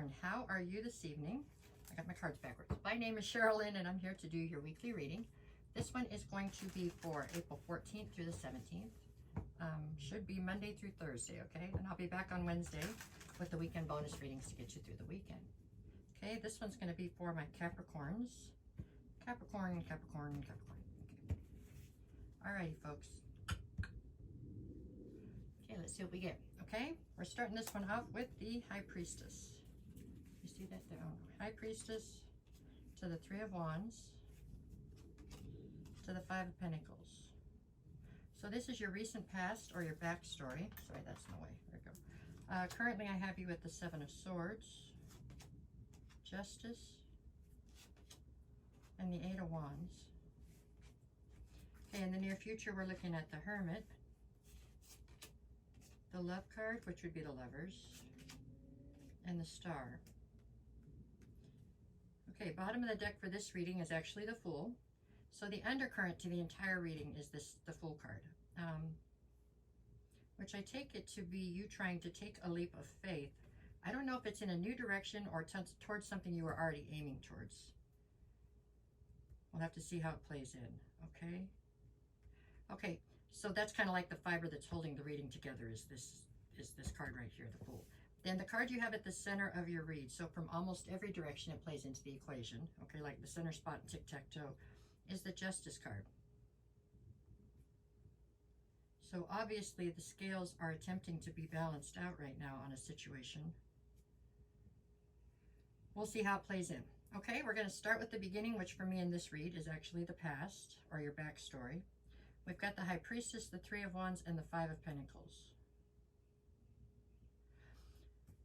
Capricorn, how are you this evening? I got my cards backwards. My name is Sherilyn, and I'm here to do your weekly reading. This one is going to be for April 14th through the 17th. Should be Monday through Thursday, okay? And I'll be back on Wednesday with the weekend bonus readings to get you through the weekend. Okay, this one's going to be for my Capricorns. Capricorn, Capricorn, Capricorn. Okay. Alrighty, folks. Okay, let's see what we get. Okay, we're starting this one off with the High Priestess. You see that there? Oh, High Priestess to the Three of Wands to the Five of Pentacles. So this is your recent past or your backstory. Sorry, that's in the way. There we go. Currently, I have you with the Seven of Swords, Justice, and the Eight of Wands. Okay, in the near future, we're looking at the Hermit, the Love card, which would be the Lovers, and the Star. Okay, bottom of the deck for this reading is actually the Fool. So the undercurrent to the entire reading is the Fool card, which I take it to be you trying to take a leap of faith. I don't know if it's in a new direction or towards something you were already aiming towards. We'll have to see how it plays in, okay? Okay, so that's kind of like the fiber that's holding the reading together is this card right here, the Fool. Then the card you have at the center of your read, so from almost every direction it plays into the equation, okay, like the center spot in tic-tac-toe, is the Justice card. So obviously the scales are attempting to be balanced out right now on a situation. We'll see how it plays in. Okay, we're going to start with the beginning, which for me in this read is actually the past or your backstory. We've got the High Priestess, the Three of Wands, and the Five of Pentacles.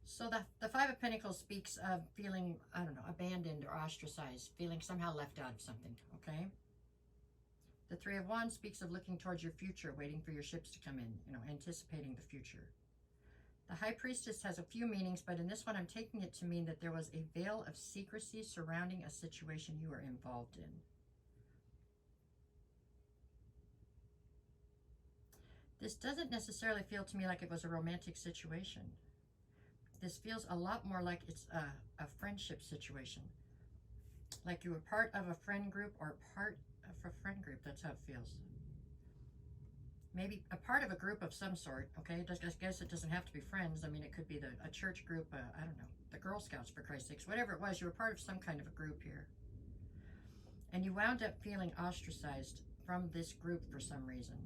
So the Five of Pentacles speaks of feeling, I don't know, abandoned or ostracized, feeling somehow left out of something, okay? The Three of Wands speaks of looking towards your future, waiting for your ships to come in, you know, anticipating the future. The High Priestess has a few meanings, but in this one I'm taking it to mean that there was a veil of secrecy surrounding a situation you were involved in. This doesn't necessarily feel to me like it was a romantic situation. This feels a lot more like it's a friendship situation. Like you were part of a friend group or part of a friend group. That's how it feels. Maybe a part of a group of some sort, okay? I guess it doesn't have to be friends. I mean, it could be a church group, I don't know, the Girl Scouts, for Christ's sakes. Whatever it was, you were part of some kind of a group here. And you wound up feeling ostracized from this group for some reason.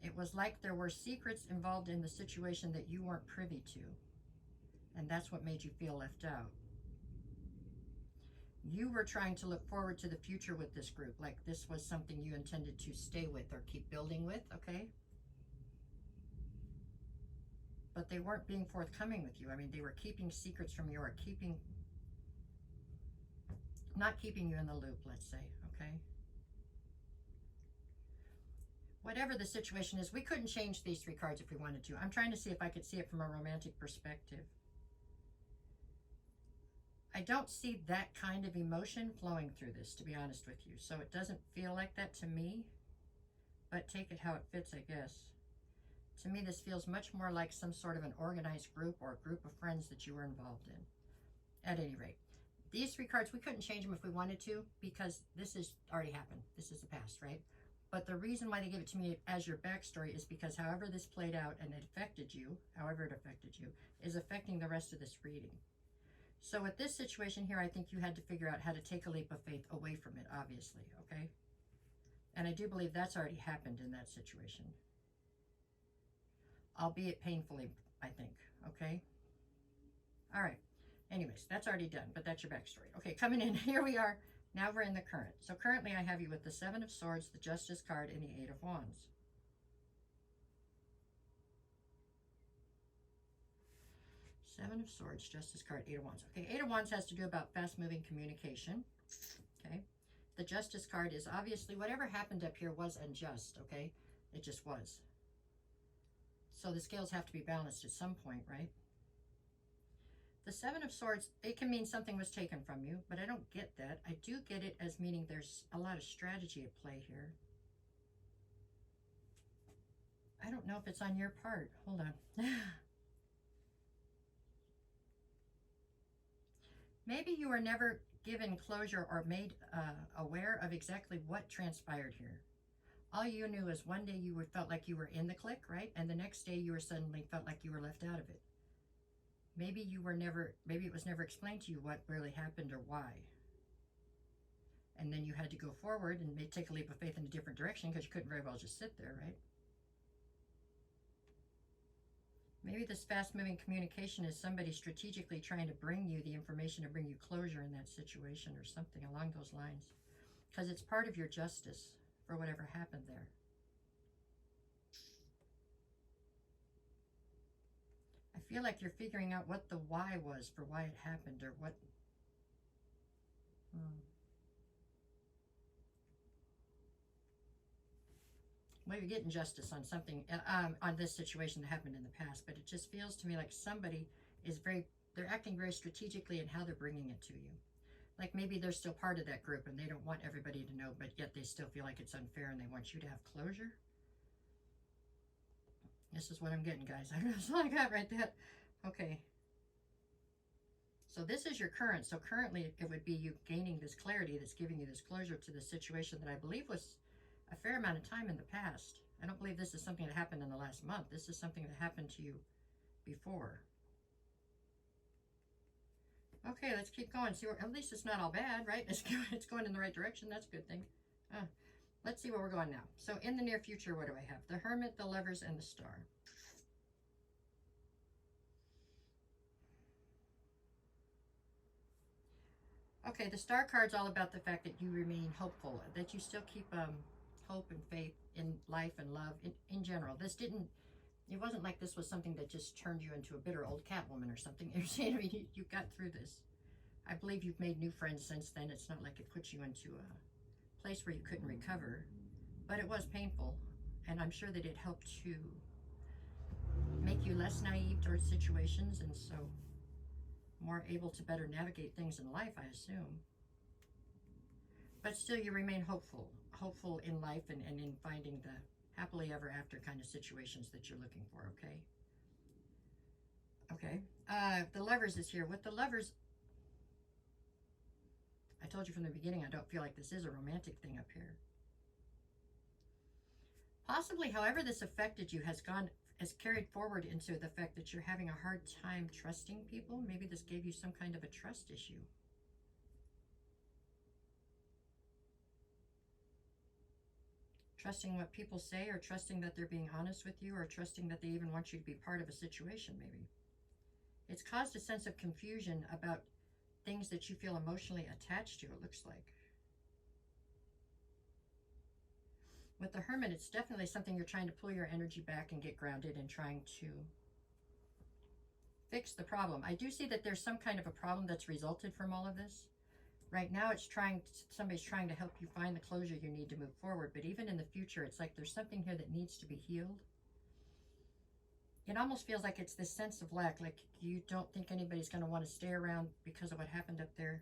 It was like there were secrets involved in the situation that you weren't privy to. And that's what made you feel left out. You were trying to look forward to the future with this group, like this was something you intended to stay with or keep building with, okay? But they weren't being forthcoming with you. I mean, they were keeping secrets from you or not keeping you in the loop, let's say, okay? Whatever the situation is, we couldn't change these three cards if we wanted to. I'm trying to see if I could see it from a romantic perspective. I don't see that kind of emotion flowing through this, to be honest with you. So it doesn't feel like that to me, but take it how it fits, I guess. To me, this feels much more like some sort of an organized group or a group of friends that you were involved in. At any rate, these three cards, we couldn't change them if we wanted to because this has already happened. This is the past, right? But the reason why they give it to me as your backstory is because however this played out and it affected you, however it affected you, is affecting the rest of this reading. So with this situation here, I think you had to figure out how to take a leap of faith away from it, obviously, okay? And I do believe that's already happened in that situation. Albeit painfully, I think, okay? All right. Anyways, that's already done, but that's your backstory. Okay, coming in, here we are. Now we're in the current. So currently I have you with the Seven of Swords, the Justice card, and the Eight of Wands. Seven of Swords, Justice card, Eight of Wands. Okay, Eight of Wands has to do about fast-moving communication. Okay. The Justice card is obviously whatever happened up here was unjust, okay? It just was. So the scales have to be balanced at some point, right? The Seven of Swords, it can mean something was taken from you, but I don't get that. I do get it as meaning there's a lot of strategy at play here. I don't know if it's on your part. Hold on. Maybe you were never given closure or made aware of exactly what transpired here. All you knew is one day you felt like you were in the clique, right? And the next day you were suddenly felt like you were left out of it. Maybe it was never explained to you what really happened or why. And then you had to go forward and take a leap of faith in a different direction because you couldn't very well just sit there, right? Maybe this fast-moving communication is somebody strategically trying to bring you the information to bring you closure in that situation or something along those lines. Because it's part of your justice for whatever happened there. I feel like you're figuring out what the why was for why it happened or what... Well, you're getting justice on something, on this situation that happened in the past, but it just feels to me like somebody is they're acting very strategically in how they're bringing it to you. Like maybe they're still part of that group and they don't want everybody to know, but yet they still feel like it's unfair and they want you to have closure. This is what I'm getting, guys. That's all I got right there. Okay. So this is your current. So currently it would be you gaining this clarity that's giving you this closure to the situation that I believe was a fair amount of time in the past. I don't believe this is something that happened in the last month. This is something that happened to you before. Okay, let's keep going. See, at least it's not all bad, right? It's going in the right direction. That's a good thing. Let's see where we're going now. So in the near future, what do I have? The Hermit, the Lovers, and the Star. Okay, the Star card's all about the fact that you remain hopeful, that you still keep hope and faith in life and love in general. It wasn't like this was something that just turned you into a bitter old Catwoman or something. You're saying, I mean, you got through this. I believe you've made new friends since then. It's not like it put you into a place where you couldn't recover, but it was painful, and I'm sure that it helped to make you less naive towards situations, and so more able to better navigate things in life, I assume. But still, you remain hopeful in life and in finding the happily ever after kind of situations that you're looking for, okay? Okay. The Lovers is here. With the Lovers, I told you from the beginning, I don't feel like this is a romantic thing up here. Possibly, however this affected you has carried forward into the fact that you're having a hard time trusting people. Maybe this gave you some kind of a trust issue. Trusting what people say, or trusting that they're being honest with you, or trusting that they even want you to be part of a situation, maybe. It's caused a sense of confusion about things that you feel emotionally attached to, it looks like. With the Hermit, it's definitely something you're trying to pull your energy back and get grounded and trying to fix the problem. I do see that there's some kind of a problem that's resulted from all of this. Right now, somebody's trying to help you find the closure you need to move forward. But even in the future, it's like there's something here that needs to be healed. It almost feels like it's this sense of lack, like you don't think anybody's going to want to stay around because of what happened up there.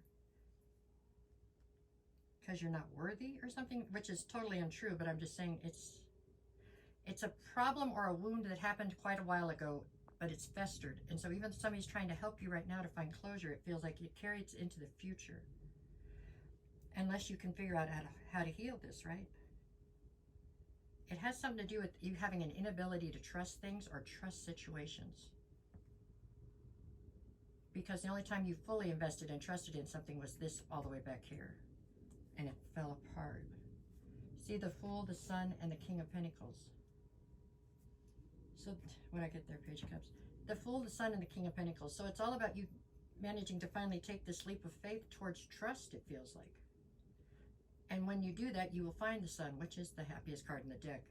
Because you're not worthy or something, which is totally untrue. But I'm just saying it's a problem or a wound that happened quite a while ago, but it's festered. And so even if somebody's trying to help you right now to find closure, it feels like it carries into the future. Unless you can figure out how to heal this, right? It has something to do with you having an inability to trust things or trust situations. Because the only time you fully invested and trusted in something was this all the way back here. And it fell apart. See the Fool, the Sun, and the King of Pentacles. So when I get there, Page of Cups. The Fool, the Sun, and the King of Pentacles. So it's all about you managing to finally take this leap of faith towards trust, it feels like. And when you do that, you will find the Sun, which is the happiest card in the deck.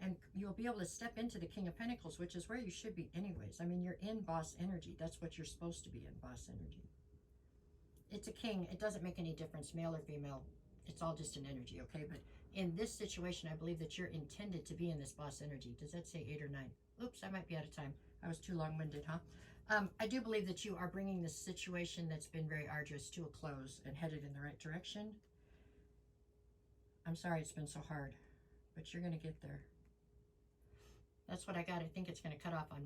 And you'll be able to step into the King of Pentacles, which is where you should be anyways. I mean, you're in boss energy. That's what you're supposed to be in, boss energy. It's a king. It doesn't make any difference, male or female. It's all just an energy, okay? But in this situation, I believe that you're intended to be in this boss energy. Does that say 8 or 9? Oops, I might be out of time. I was too long-winded, huh? I do believe that you are bringing this situation that's been very arduous to a close and headed in the right direction. I'm sorry it's been so hard, but you're going to get there. That's what I got. I think it's going to cut off on